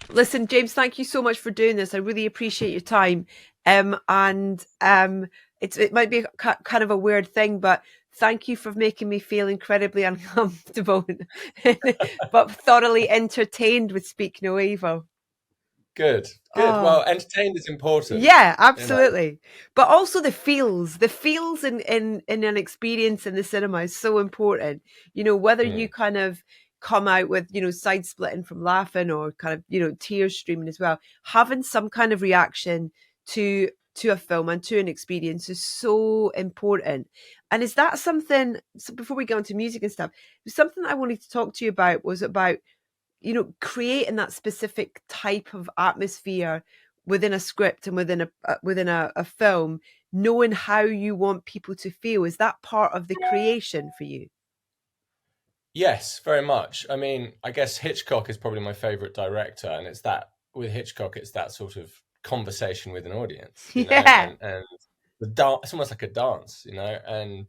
Listen, James, thank you so much for doing this. I really appreciate your time. And it might be kind of a weird thing, but thank you for making me feel incredibly uncomfortable, but thoroughly entertained with Speak No Evil. Good, good. Oh, Well, entertained is important, yeah, you know. absolutely. But also the feels in an experience in the cinema is so important. Whether you Mm. kind of come out with, side splitting from laughing or kind of, tears streaming as well, having some kind of reaction to a film and to an experience is so important. And is that something, so before we go into music and stuff, something I wanted to talk to you about was about creating that specific type of atmosphere within a script and within a film, knowing how you want people to feel. Is that part of the creation for you? Yes, very much. I mean, I guess Hitchcock is probably my favorite director, and it's that with Hitchcock, it's that sort of conversation with an audience, Yeah. and the dance. It's almost like a dance, and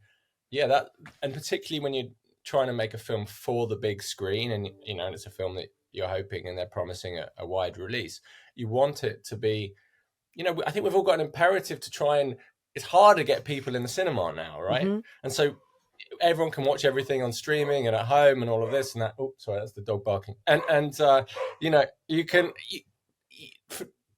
yeah, that, and particularly when you're trying to make a film for the big screen, and and it's a film that you're hoping and they're promising a wide release. You want it to be, I think we've all got an imperative to try and. It's hard to get people in the cinema now, right? Hmm. And so everyone can watch everything on streaming and at home and all of this and that. Oh, sorry, that's the dog barking. And you can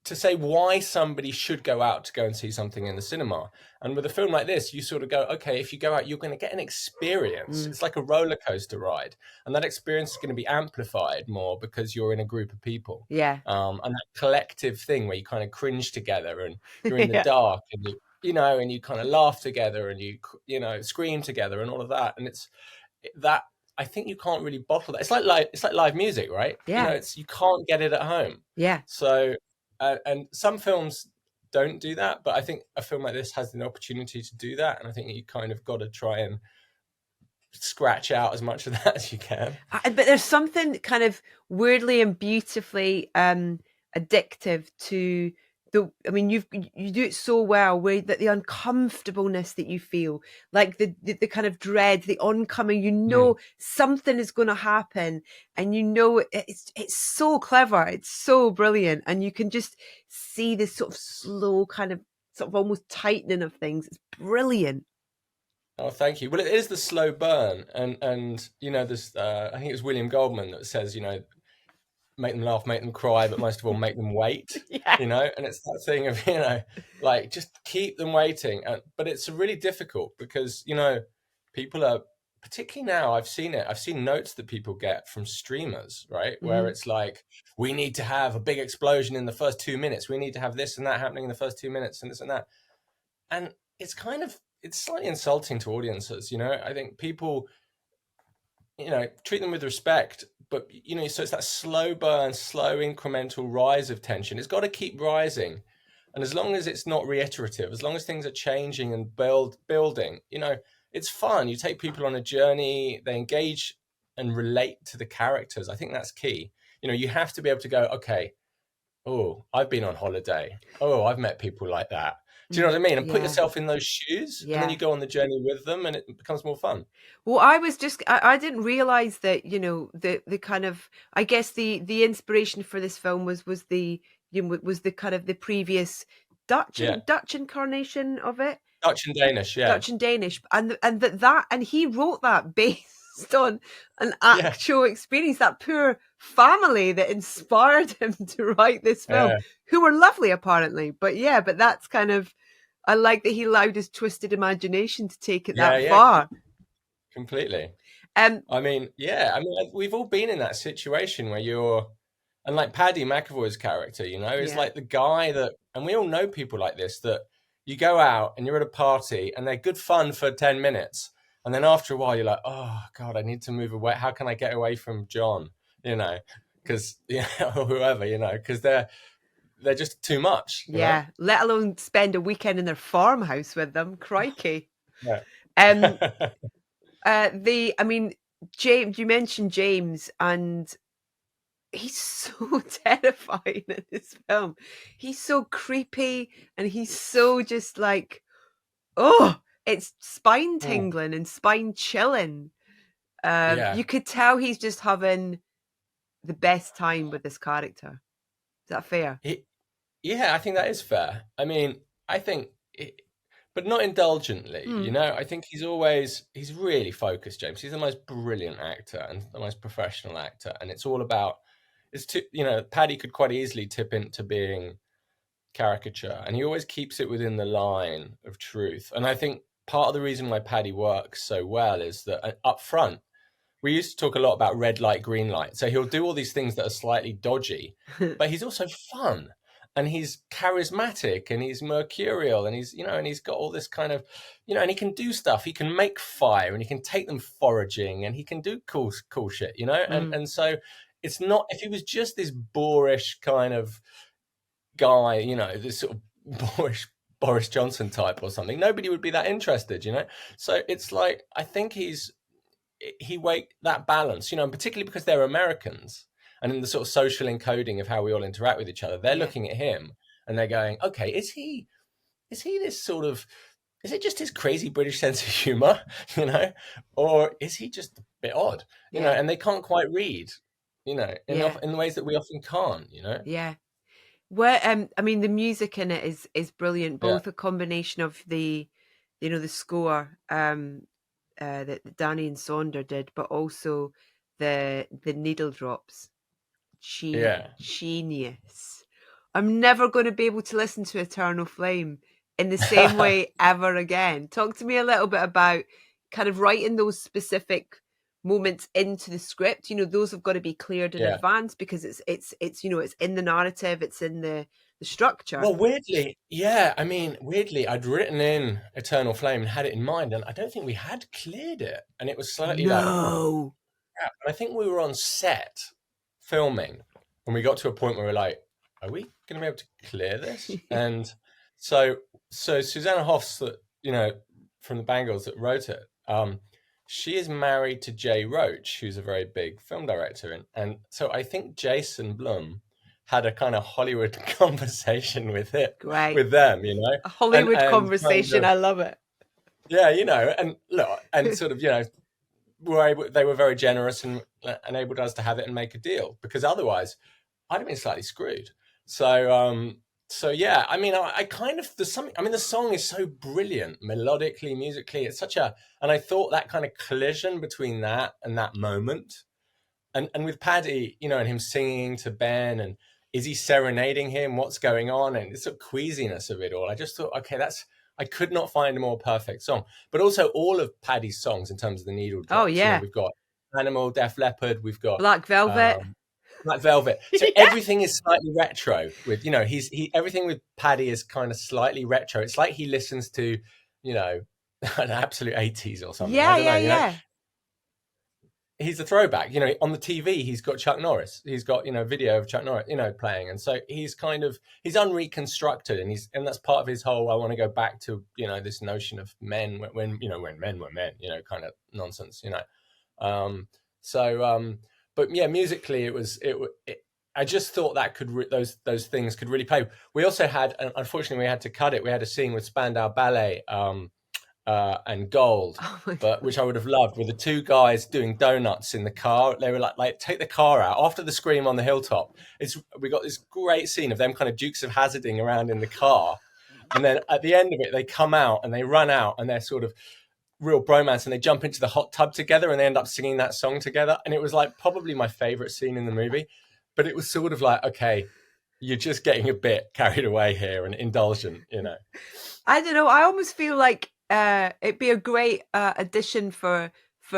to say why somebody should go out to go and see something in the cinema. And with a film like this, you sort of go, okay, if you go out, you're going to get an experience. Mm. It's like a roller coaster ride, and that experience is going to be amplified more because you're in a group of people. Yeah. And that collective thing where you kind of cringe together and you're in the Yeah. dark and and you kind of laugh together and you scream together and all of that. And it's that I think you can't really bottle that. It's like live music, right? Yeah. It's you can't get it at home. Yeah. So and some films don't do that, but I think a film like this has an opportunity to do that, and I think you kind of got to try and scratch out as much of that as you can. But there's something kind of weirdly and beautifully addictive to I mean, you do it so well, where that the uncomfortableness that you feel, like the kind of dread, the oncoming, Mm. something is going to happen, and it's so clever, it's so brilliant, and you can just see this sort of slow kind of sort of almost tightening of things. It's brilliant. Oh, thank you. Well, it is the slow burn, and there's I think it was William Goldman that says, make them laugh, make them cry, but most of all, make them wait. Yeah. And it's that thing of like just keep them waiting. But it's really difficult because people are, particularly now. I've seen it. I've seen notes that people get from streamers, right, where Hmm. it's like, we need to have a big explosion in the first 2 minutes. We need to have this and that happening in the first 2 minutes, and this and that. And it's slightly insulting to audiences. I think people treat them with respect, but so it's that slow burn, slow incremental rise of tension. It's got to keep rising, and as long as it's not reiterative, as long as things are changing and building, it's fun. You take people on a journey, they engage and relate to the characters. I think that's key. You have to be able to go, okay, oh, I've been on holiday. Oh, I've met people like that. Do you know Mm. what I mean? And put Yeah. yourself in those shoes, and then you Yeah. go on the journey with them, and it becomes more fun. Well, I didn't realize that, the kind of, I guess the inspiration for this film was was the kind of the previous Yeah, Dutch incarnation of it, Dutch and Danish. Yeah, Dutch and Danish, and he wrote that based on an yeah, actual experience, that poor family that inspired him to write this film, yeah. who were lovely apparently. But yeah, but that's kind of, I like that he allowed his twisted imagination to take it Yeah, that yeah, far. completely. Um, I mean, yeah, I mean, we've all been in that situation where and like Paddy McAvoy's character, is yeah. like the guy that, and we all know people like this, that you go out and you're at a party and they're good fun for 10 minutes. And then after a while, you're like, oh, God, I need to move away. How can I get away from John? You know, because, or whoever, because they're just too much. Yeah, let alone spend a weekend in their farmhouse with them. Crikey. Yeah. Um, I mean, James, you mentioned James, and he's so terrifying in this film. He's so creepy, and he's so just like, oh, it's spine Mm. tingling and spine chilling. Yeah. You could tell he's just having the best time with this character. that fair? Yeah, I think that is fair. I mean, I think, but not indulgently. Mm. I think he's really focused. James, he's the most brilliant actor and the most professional actor, and it's all about. It's too, Paddy could quite easily tip into being caricature, and he always keeps it within the line of truth. And I think part of the reason why Paddy works so well is that up front, we used to talk a lot about red light, green light. So he'll do all these things that are slightly dodgy, but he's also fun and he's charismatic and he's mercurial and he's got all this kind of, and he can do stuff. He can make fire and he can take them foraging and he can do cool shit, and so it's not, if he was just this boorish kind of guy, this sort of boorish Boris Johnson type or something, nobody would be that interested, So it's like, I think he wake that balance, and particularly because they're Americans and in the sort of social encoding of how we all interact with each other, they're looking at him and they're going, okay, is he this sort of, is it just his crazy British sense of humor, or is he just a bit odd, and they can't quite read, in the ways that we often can't, Yeah. Where I mean, the music in it is brilliant. Yeah. Both a combination of the, the score that Danny and Sonder did, but also the needle drops. Genius. I'm never going to be able to listen to Eternal Flame in the same way ever again. Talk to me a little bit about kind of writing those specific moments into the script. Those have got to be cleared in advance because it's it's in the narrative, it's in the structure. Well, weirdly, I'd written in Eternal Flame and had it in mind, and I don't think we had cleared it, and it was slightly like, crap. And I think we were on set filming, and we got to a point where we're like, are we going to be able to clear this? And so Susanna Hoffs, that from the Bangles that wrote it, she is married to Jay Roach, who's a very big film director, and so I think Jason Blum had a kind of Hollywood conversation with them, a Hollywood and conversation. I love it. Yeah, and look, and sort of, they were very generous and enabled us to have it and make a deal, because otherwise I'd have been slightly screwed. So yeah, I mean, I kind of, there's something, I mean, the song is so brilliant, melodically, musically, it's such a, and I thought that kind of collision between that and that moment, and with Paddy, and him singing to Ben, and is he serenading him? What's going on? And the sort of queasiness of it all. I just thought, okay, I could not find a more perfect song. But also all of Paddy's songs in terms of the needle drops. Oh yeah, we've got Animal, Def Leppard, we've got Black Velvet. Black Velvet. So everything is slightly retro. With everything with Paddy is kind of slightly retro. It's like he listens to, an absolute 80s or something. Yeah. He's a throwback, on the TV, he's got Chuck Norris. He's got, video of Chuck Norris, playing. And so he's unreconstructed, and that's part of his whole, I want to go back to, this notion of men when men were men, kind of nonsense, but yeah, musically I just thought that those things could really play. We also had, unfortunately we had to cut it. We had a scene with Spandau Ballet, and Gold, which I would have loved, with the two guys doing donuts in the car. They were like take the car out after the scream on the hilltop. We got this great scene of them kind of Dukes of Hazzarding around in the car, and then at the end of it, they come out and they run out and they're sort of real bromance, and they jump into the hot tub together and they end up singing that song together. And it was like probably my favorite scene in the movie, but it was sort of like, okay, you're just getting a bit carried away here and indulgent, I don't know. I almost feel like it'd be a great addition for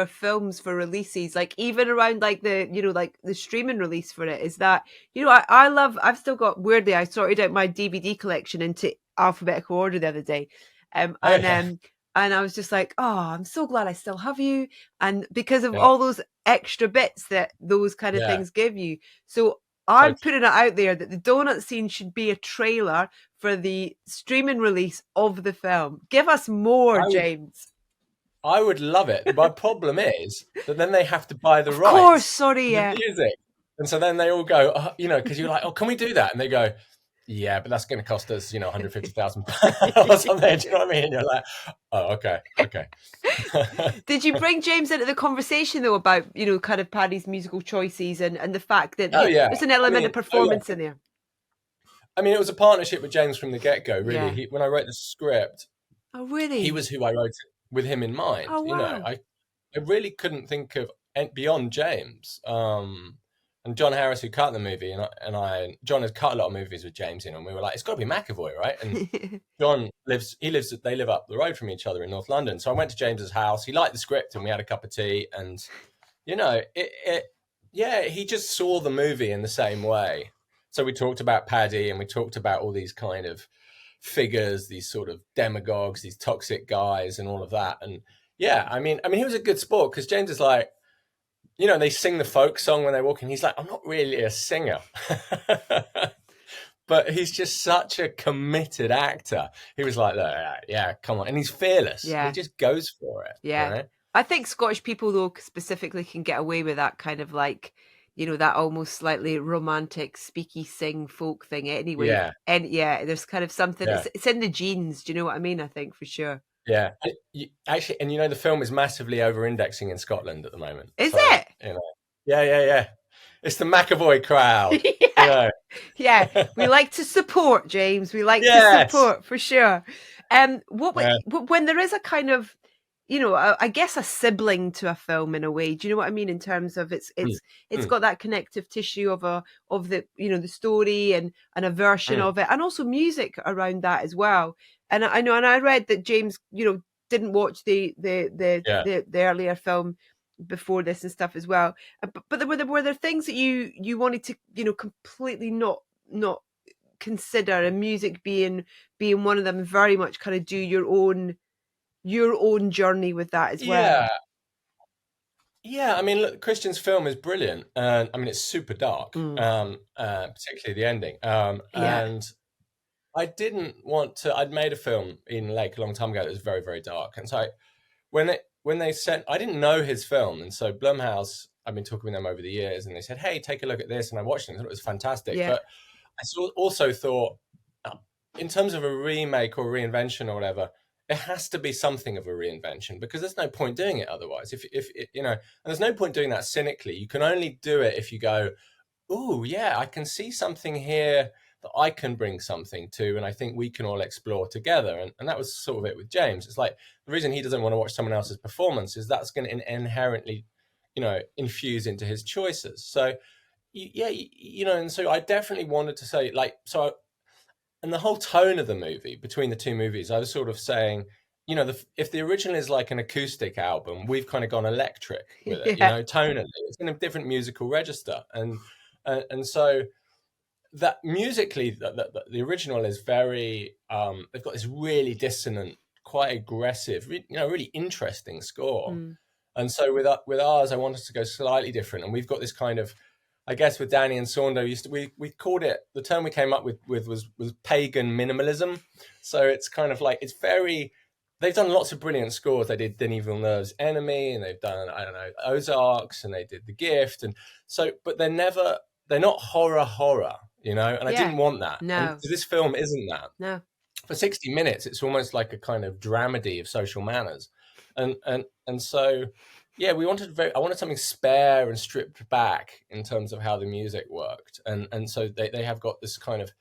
films, for releases, like even around like the like the streaming release for it, is that I've still got, weirdly, I sorted out my DVD collection into alphabetical order the other day, and I was just like, oh, I'm so glad I still have you, and because of all those extra bits that those kind of things give you. So I'm putting it out there that the donut scene should be a trailer for the streaming release of the film. Give us more, James. I would love it. My problem is that then they have to buy the rights. Of course, sorry, yeah. Music. And so then they all go, because you're like, oh, can we do that? And they go, yeah, but that's going to cost us, £150,000 or something. Do you know what I mean? And you're like, oh, okay. Did you bring James into the conversation though about, kind of Paddy's musical choices and the fact that there's an element of performance in there? I mean, it was a partnership with James from the get-go, really. Yeah. When I wrote the script, Oh, he really? was who I wrote it with him in mind. Oh, wow. I really couldn't think of beyond James. And John Harris, who cut the movie, John has cut a lot of movies with James in, and we were like, it's got to be McAvoy, right? And they live up the road from each other in North London. So I went to James's house. He liked the script, and we had a cup of tea. And yeah, he just saw the movie in the same way. So we talked about Paddy, and we talked about all these kind of figures, these sort of demagogues, these toxic guys, and all of that. And yeah, I mean, he was a good sport because James is like, they sing the folk song when they walk in. He's like, I'm not really a singer. But he's just such a committed actor. He was like, yeah, come on. And he's fearless. Yeah. He just goes for it. Yeah. I think Scottish people, though, specifically can get away with that kind of like, that almost slightly romantic, speaky, sing folk thing anyway. Yeah. And yeah, there's kind of something, Yeah. it's in the genes. Do you know what I mean? I think for sure. Yeah. Actually, and the film is massively over-indexing in Scotland at the moment. Is it? Yeah. It's the McAvoy crowd. Yeah. We like to support, James. We like to support for sure. When there is a kind of, I guess a sibling to a film in a way. Do you know what I mean? In terms of it's got that connective tissue of the the story and a version of it, and also music around that as well. And I know, and I read that James, didn't watch the earlier film before this and stuff as well. But were there things that you wanted to completely not consider, and music being one of them, very much kind of do your own journey with that as well? Yeah, I mean, look, Christian's film is brilliant, and I mean, it's super dark, particularly the ending. And I didn't want to. I'd made a film in Lake a long time ago that was very, very dark, and so when they sent, I didn't know his film, and so Blumhouse, I've been talking with them over the years, and they said, "Hey, take a look at this," and I watched it, and I thought it was fantastic. Yeah. But I also thought, in terms of a remake or reinvention or whatever, it has to be something of a reinvention, because there's no point doing it otherwise. If and there's no point doing that cynically. You can only do it if you go, "Oh, yeah, I can see something here that I can bring something to, and I think we can all explore together." And that was sort of it with James. It's like, the reason he doesn't want to watch someone else's performance is that's going to inherently, infuse into his choices. So, and so I definitely wanted to say, and the whole tone of the movie, between the two movies, I was sort of saying, if the original is like an acoustic album, we've kind of gone electric with it, tonally. It's in a different musical register. And so that musically, the original is very, they've got this really dissonant, quite aggressive, really interesting score. And so with ours, I wanted to go slightly different. And we've got this kind of, I guess with Danny and Saunder, we called it, the term we came up with was pagan minimalism. So it's kind of like, it's very, they've done lots of brilliant scores. They did Denis Villeneuve's Enemy, and they've done, I don't know, Ozarks, and they did The Gift. And so, but they're not horror, and I didn't want that. No. And this film isn't that. No. For 60 minutes, it's almost like a kind of dramedy of social manners. And so, yeah, I wanted something spare and stripped back in terms of how the music worked. And so they have got this kind of,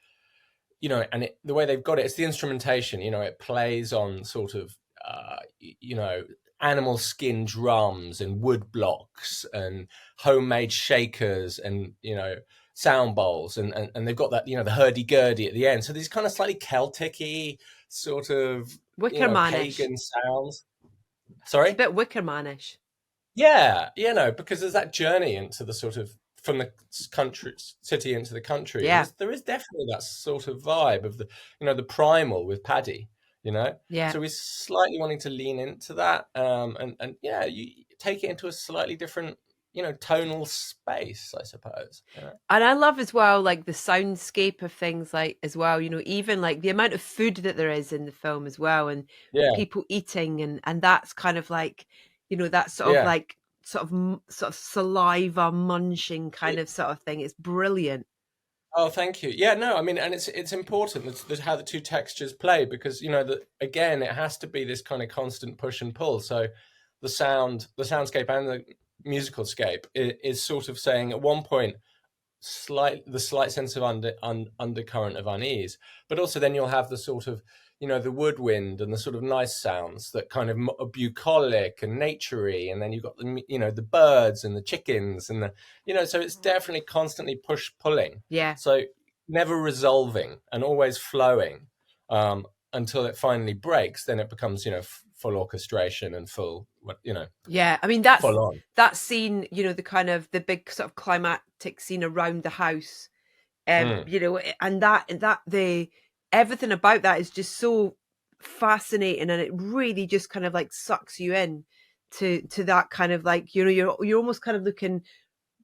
and the way they've got it's the instrumentation, it plays on sort of, animal skin drums and wood blocks and homemade shakers and, sound bowls. And they've got that, the hurdy-gurdy at the end. So these kind of slightly Celtic-y sort of pagan sounds. Sorry? It's a bit Wickermanish. Yeah, because there's that journey into the sort of, from the city into the country. Yeah. There is definitely that sort of vibe of the, the primal with Paddy, Yeah. So we're slightly wanting to lean into that. And yeah, you take it into a slightly different, tonal space, I suppose. And I love as well, like the soundscape of things, like as well, even like the amount of food that there is in the film as well, and people eating, and that's kind of like, that sort of like sort of saliva munching kind of sort of thing. It's brilliant. Oh, thank you. Yeah, no, I mean, and it's important that how the two textures play, because again, it has to be this kind of constant push and pull. So the soundscape and the musical scape is sort of saying, at one point, the slight sense of undercurrent of unease, but also then you'll have the sort of, the woodwind and the sort of nice sounds that kind of are bucolic and naturey, and then you've got the birds and the chickens and so it's definitely constantly pulling. Yeah. So never resolving and always flowing, until it finally breaks. Then it becomes full orchestration and full Yeah, I mean that's full on. that scene, the kind of the big sort of climactic scene around the house, and the everything about that is just so fascinating, and it really just kind of like sucks you in to that kind of like you're almost kind of looking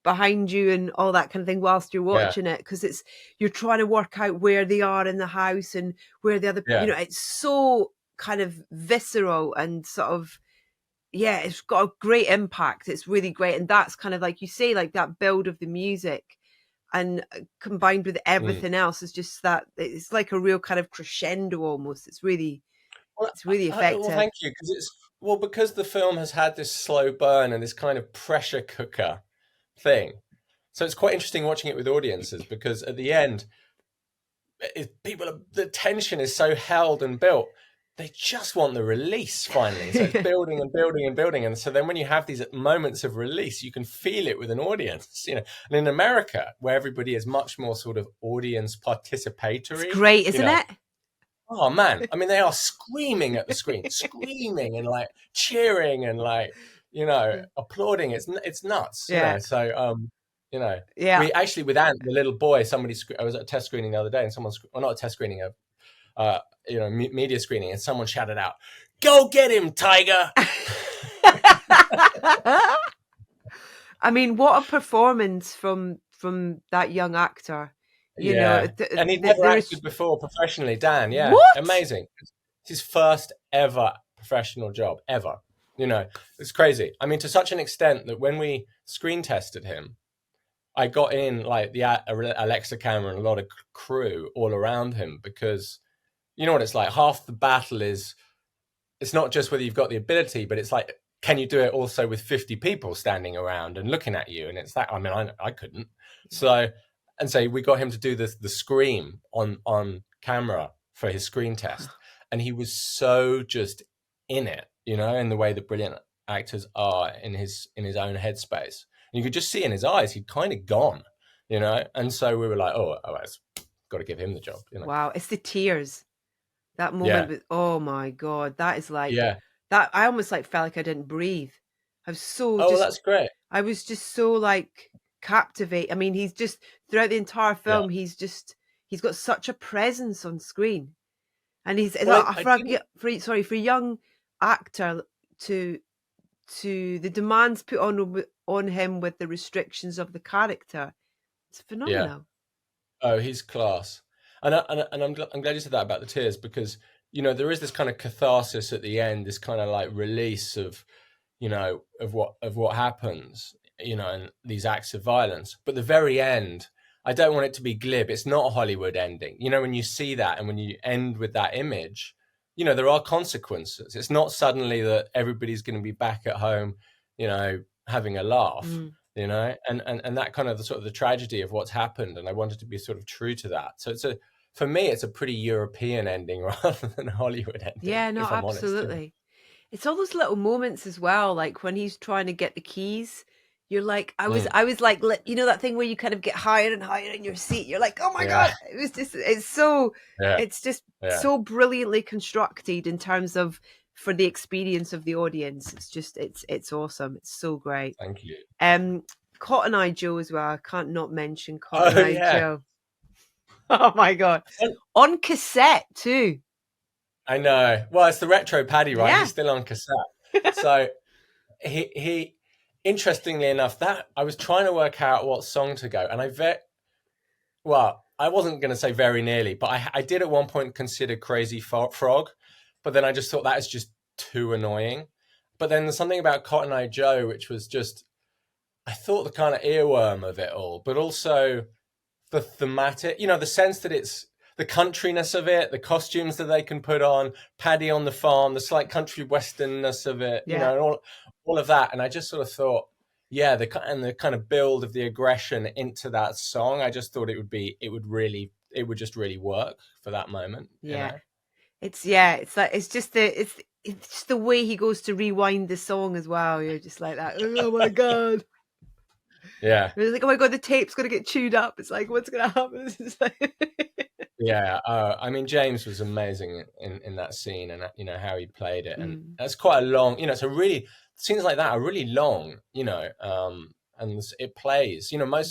behind you and all that kind of thing whilst you're Yeah, watching it, because you're trying to work out where they are in the house and where the other yeah. it's so kind of visceral and sort of, yeah, it's got a great impact. It's really great. And that's kind of like you say, like that build of the music and combined with everything else is just that it's like a real kind of crescendo almost. It's really Well, effective. thank you, because the film has had this slow burn and this kind of pressure cooker thing. So it's quite interesting watching it with audiences, because at the end, the tension is so held and built. They just want the release finally. So it's building and building and building. And so then when you have these moments of release, you can feel it with an audience, And in America, where everybody is much more sort of audience participatory. It's great, isn't it? Oh man, I mean, they are screaming at the screen, screaming and like cheering and like, applauding. It's nuts. Yeah. So, Yeah. we actually, with Ant, the little boy, I was at a test screening the other day, and not a test screening, media screening, and someone shouted out, "Go get him, Tiger!" I mean, what a performance from that young actor. And he'd never acted before professionally, Dan. Yeah, What? Amazing. It's his first ever professional job ever. It's crazy. I mean, to such an extent that when we screen tested him, I got in like the Alexa camera and a lot of crew all around him, because you know what it's like. Half the battle is, it's not just whether you've got the ability, but it's like, can you do it also with 50 people standing around and looking at you? And it's that, I mean, I couldn't. So we got him to do the scream on camera for his screen test. And he was so just in it, in the way that brilliant actors are in his own headspace. And you could just see in his eyes, he'd kind of gone, And so we were like, oh, it's got to give him the job. Wow, it's the tears. That moment with, oh my God, that is like, that I almost like felt like I didn't breathe. I was so that's great. I was just so like captivated. I mean, he's just throughout the entire film, he's got such a presence on screen. And he's for a young actor to the demands put on him with the restrictions of the character, it's phenomenal. Oh, he's class. And I'm glad you said that about the tears, because there is this kind of catharsis at the end, this kind of like release of what happens, and these acts of violence. But the very end, I don't want it to be glib. It's not a Hollywood ending. When you see that and when you end with that image, there are consequences. It's not suddenly that everybody's going to be back at home, having a laugh. And that kind of the tragedy of what's happened. And I wanted to be sort of true to that. So for me, it's a pretty European ending rather than a Hollywood ending. Yeah, no, absolutely. Honest. It's all those little moments as well. Like when he's trying to get the keys, you're like, I was like, that thing where you kind of get higher and higher in your seat. You're like, oh my God. It's just so brilliantly constructed in terms of, for the experience of the audience. It's just, it's awesome. It's so great. Thank you. Cotton Eye Joe as well. I can't not mention Cotton Eye Joe. Oh my God. On cassette too. I know. Well, it's the retro Paddy, right? Yeah. He's still on cassette. So he interestingly enough, that I was trying to work out what song to go. And I wasn't going to say very nearly, but I did at one point consider Crazy Frog, but then I just thought that is just too annoying. But then there's something about Cotton Eye Joe, which was just, I thought the kind of earworm of it all, but also the thematic, the sense that it's the countryness of it, the costumes that they can put on, Paddy on the farm, the slight country westernness of it, and all of that. And I just sort of thought, yeah, and the kind of build of the aggression into that song, I just thought it would just really work for that moment, you Yeah. know? It's like it's just the way he goes to rewind the song as well. You're just like that. Oh my god! Yeah. It's like, oh my god, the tape's gonna get chewed up. It's like, what's gonna happen? It's like, Yeah, I mean, James was amazing in that scene, and you know how he played it, and mm, that's quite a long. You know, it's a really scenes like that are really long. You know, and it plays. You know,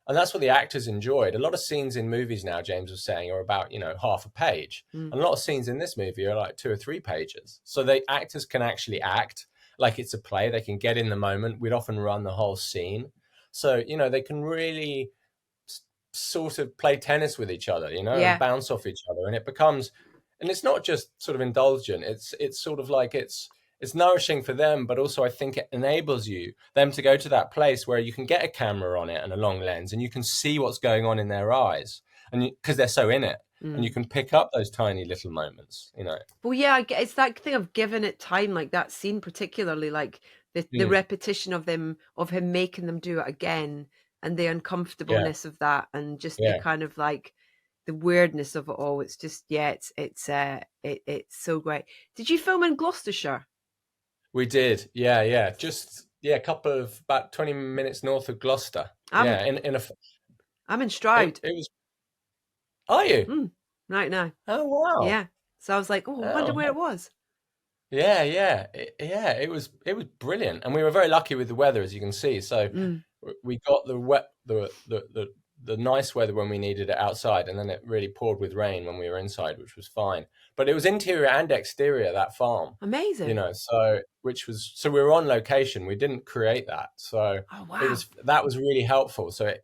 and that's what the actors enjoyed. A lot of scenes in movies now, James was saying, are about half a page, mm, and a lot of scenes in this movie are like 2 or 3 pages. So the actors can actually act like it's a play. They can get in the moment. We'd often run the whole scene, so they can really sort of play tennis with each other, and yeah, bounce off each other, and it becomes, and it's not just sort of indulgent. It's sort of like it's nourishing for them, but also I think it enables them to go to that place where you can get a camera on it and a long lens, and you can see what's going on in their eyes, and because they're so in it, and you mm. can pick up those tiny little moments. Well, yeah, it's that thing of giving it time, like that scene particularly, like the Mm, repetition of him making them do it again, and the yeah, uncomfortableness of that, and just the yeah, kind of like the weirdness of it all. It's just it's so great. Did you film in Gloucestershire? we did. Yeah, yeah, just a couple of about 20 minutes north of Gloucester. I'm Yeah, in a I'm in Stroud. it was. Are you? Mm, right now. Oh wow! Yeah. So I was like, oh, I wonder where it Oh was. yeah, yeah, yeah. It was brilliant, and we were very lucky with the weather, as you can see. So Mm. we got the wet the nice weather when we needed it outside, and then it really poured with rain when we were inside, which was fine. But it was interior and exterior, that farm, Amazing. So we were on location. We didn't create that, so Oh wow. that was really helpful. So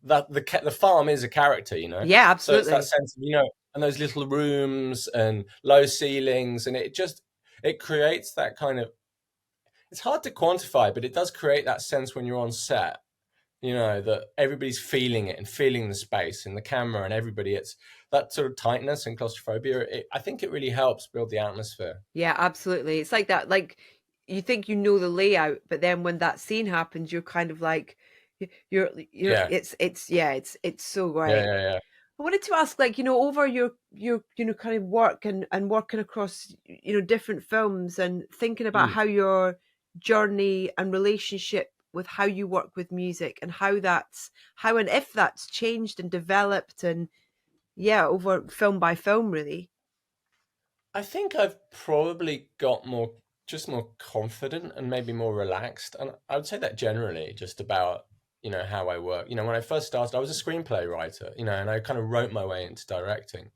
that the farm is a character, Yeah, so it's that absolutely. sense of and those little rooms and low ceilings, and it creates that kind of, it's hard to quantify, but it does create that sense when you're on set, that everybody's feeling it and feeling the space and the camera and everybody. It's that sort of tightness and claustrophobia. I think it really helps build the atmosphere. Yeah, absolutely. It's like that. Like you think you know the layout, but then when that scene happens, you're kind of like, you're. Yeah, It's so yeah, great. yeah, yeah. I wanted to ask, like, over your kind of work and working across different films and thinking about Mm. how your journey and relationship with how you work with music and how and if that's changed and developed and yeah over film by film really. I think I've probably got more confident and maybe more relaxed. And I would say that generally just about, how I work. When I first started, I was a screenplay writer, and I kind of wrote my way into directing.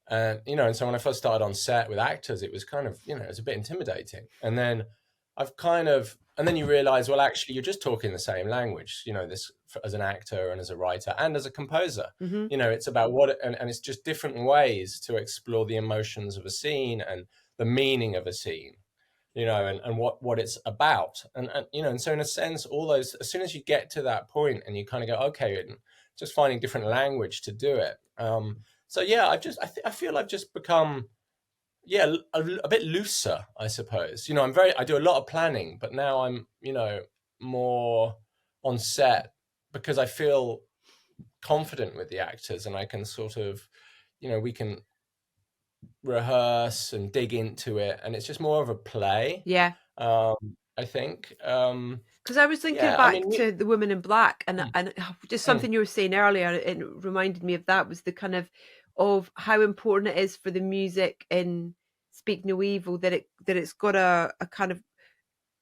And so when I first started on set with actors, it was kind of, it was a bit intimidating. And then you realize, well, actually, you're just talking the same language, this as an actor and as a writer and as a composer. Hmm. It's about and it's just different ways to explore the emotions of a scene and the meaning of a scene, and what it's about. And so in a sense, all those, as soon as you get to that point and you kind of go, okay, and just finding different language to do it. So yeah, I feel I've just become, yeah, a bit looser, I suppose. I do a lot of planning, but now I'm, more on set because I feel confident with the actors, and I can sort of, we can rehearse and dig into it, and it's just more of a play. Yeah, I think. because I was thinking Yeah, I back mean, to The Woman in Black, and mm, just mm, something you were saying earlier, it reminded me of that was the kind of how important it is for the music in Speak No Evil that it's got a kind of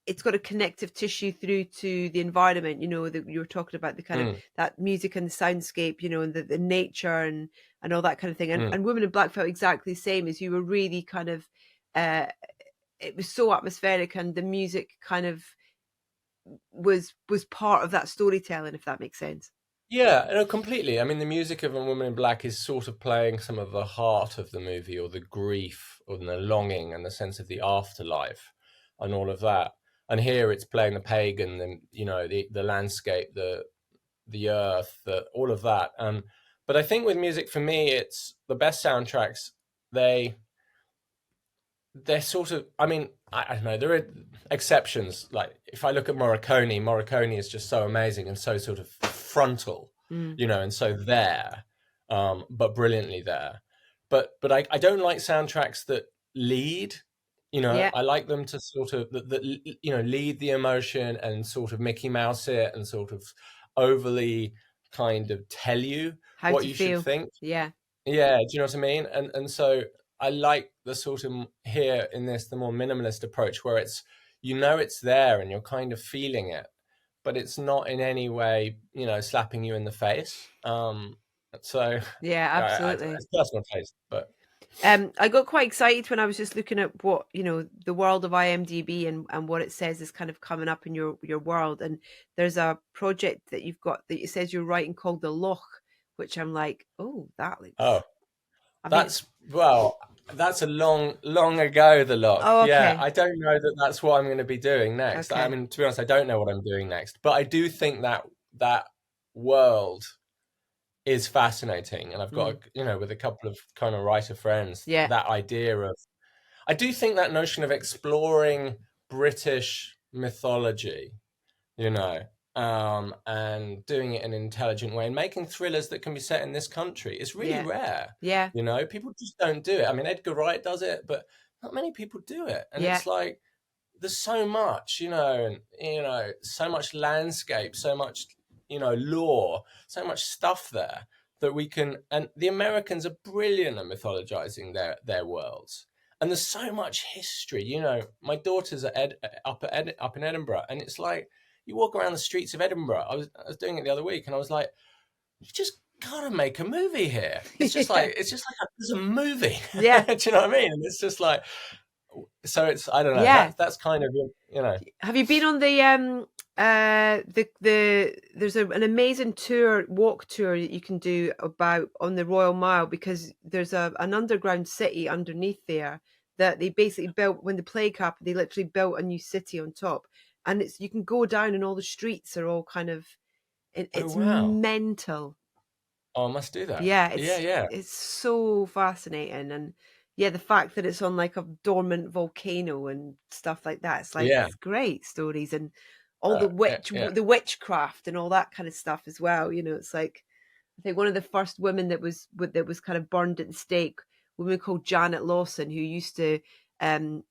it's got a connective tissue through to the environment, that you were talking about the kind of mm, that music and the soundscape, and the nature and all that kind of thing. And mm. Women in Black felt exactly the same as you were really kind of uh it was so atmospheric and the music kind of was part of that storytelling, if that makes sense. Yeah, no, completely. I mean, the music of A Woman in Black is sort of playing some of the heart of the movie, or the grief, or the longing, and the sense of the afterlife, and all of that. And here it's playing the pagan, the landscape, the earth, all of that. But I think with music, for me, it's the best soundtracks. They're sort of. I mean, I don't know. There are exceptions. Like if I look at Morricone is just so amazing and so sort of frontal, Mm. and so there, but brilliantly there. But I don't like soundtracks that lead. Yeah. I like them to sort of lead the emotion and sort of Mickey Mouse it and sort of overly kind of tell you How what to you should feel. think. Yeah. Yeah, do you know what I mean? And so I like the sort of here in this the more minimalist approach where it's there and you're kind of feeling it, but it's not in any way slapping you in the face. So Yeah, I don't know, absolutely. it's personal taste, but I got quite excited when I was just looking at what, the world of IMDb and what it says is kind of coming up in your world. And there's a project that you've got that it says you're writing called The Loch, which I'm like, oh, that oh, looks, I mean, that's well, that's a long ago. The Lock, oh, yeah. okay. I don't know that that's what I'm going to be doing next. I Okay. mean, to be honest, I don't know what I'm doing next, but I do think that world is fascinating, and I've got Mm. with a couple of kind of writer friends Yeah. that idea of I do think that notion of exploring British mythology, you know, and doing it in an intelligent way and making thrillers that can be set in this country is really Yeah. rare. Yeah. People just don't do it. I mean, Edgar Wright does it, but not many people do it, and Yeah. it's like there's so much, and so much landscape, so much, lore, so much stuff there that we can. And the Americans are brilliant at mythologizing their worlds. And there's so much history. My daughter's up in Edinburgh, and it's like you walk around the streets of Edinburgh. I was doing it the other week, and I was like, you just gotta make a movie here. Yeah. It's just like there's a movie. Yeah. Do you know what I mean? And it's just like so it's I don't know. Yeah. That's kind of Have you been on there's an amazing walk tour that you can do about on the Royal Mile, because there's an underground city underneath there that they basically built when the plague happened. They literally built a new city on top, and you can go down and all the streets are all kind of oh it's wow. mental. Oh, I must do that. Yeah, Yeah, yeah, it's so fascinating. And yeah, the fact that it's on like a dormant volcano and stuff like that, it's like yeah, it's great stories. And all the yeah, yeah. witchcraft and all that kind of stuff as well. It's like, I think one of the first women that was kind of burned at the stake, a woman called Janet Lawson, who used to um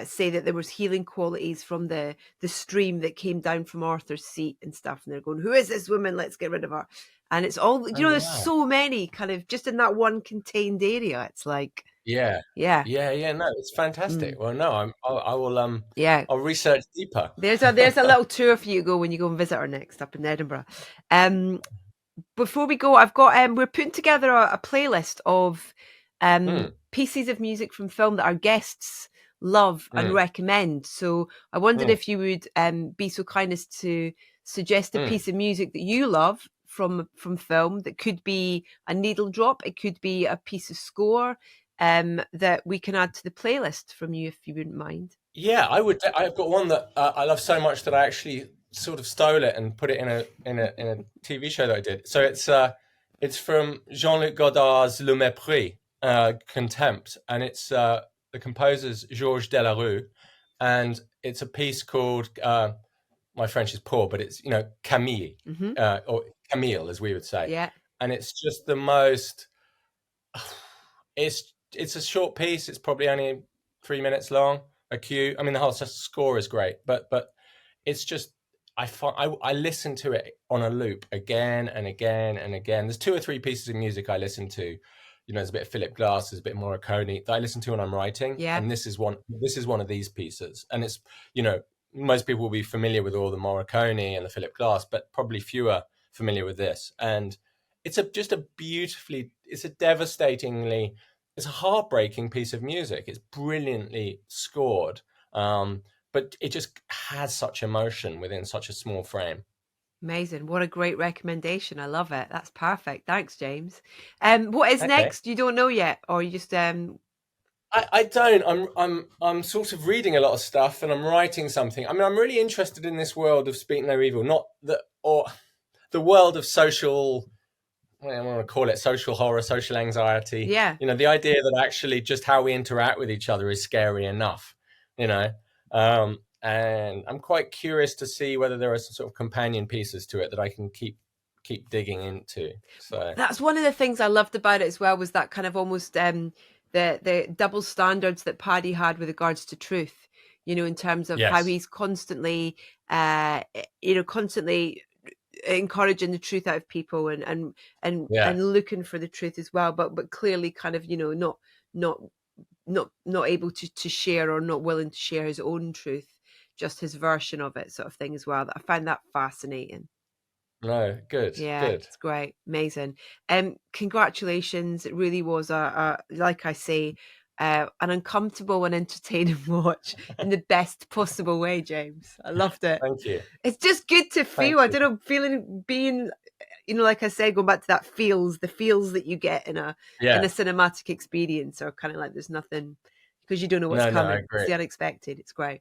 say that there was healing qualities from the stream that came down from Arthur's seat and stuff. And they're going, who is this woman? Let's get rid of her. And it's all, Oh there's wow. so many kind of just in that one contained area. It's like, Yeah, yeah, yeah, yeah. No, it's fantastic. mm, Well, no, I will yeah. I'll research deeper. There's a little tour for you to go when you go and visit her next up in Edinburgh. Um, Before we go, I've got we're putting together a playlist of Mm, pieces of music from film that our guests love and mm, recommend. So I wondered mm, if you would be so kind as to suggest a mm. piece of music that you love from film. That could be a needle drop, it could be a piece of score that we can add to the playlist from you, if you wouldn't mind. Yeah, I would. I've got one that I love so much that I actually sort of stole it and put it in a TV show that I did. So it's from Jean-Luc Godard's Le Mépris, Contempt, and it's the composer's Georges Delarue, and it's a piece called my French is poor, but it's Camille, Hmm. or Camille as we would say, Yeah. and it's just the most. It's a short piece. It's probably only 3 minutes long. A cue. I mean, the whole score is great, but it's just I listen to it on a loop again and again and again. There's two or three pieces of music I listen to. There's a bit of Philip Glass, there's a bit of Morricone that I listen to when I'm writing, Yeah. and this is one. This is one of these pieces, and it's most people will be familiar with all the Morricone and the Philip Glass, but probably fewer familiar with this. And just a beautifully, it's a heartbreaking piece of music. It's brilliantly scored, but it just has such emotion within such a small frame. Amazing. What a great recommendation. I love it. That's perfect. Thanks, James. What is Okay. next? You don't know yet, or you just I don't. I'm sort of reading a lot of stuff and I'm writing something. I mean, I'm really interested in this world of Speak No Evil, not or the world of social. I want to call it social horror, social anxiety. yeah. The idea that actually just how we interact with each other is scary enough. you know. And I'm quite curious to see whether there are some sort of companion pieces to it that I can keep digging into. So That's one of the things I loved about it as well, was that kind of almost the double standards that Paddy had with regards to truth. In terms of how yes, he's constantly, constantly encouraging the truth out of people, and yeah, looking for the truth as well, but clearly kind of not not able to share, or not willing to share his own truth, just his version of it, sort of thing as well. I find that fascinating. no, good, Yeah, good. it's great, amazing. Congratulations! It really was a like I say, an uncomfortable and entertaining watch in the best possible way, James. I loved it. Thank you, It's just good to thank feel. I you. don't know, feeling, being, like I said, going back to that feels, the feels that you get in a Yeah, cinematic experience are kind of like there's nothing, because you don't know what's no, I coming. It's agree. the unexpected. It's great.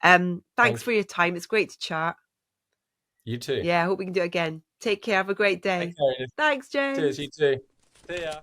Thanks Thank for you. your time. It's great to chat. You too. Yeah, I hope we can do it again. Take care. Have a great Take day. care. Thanks, Cheers. You James. too. See ya.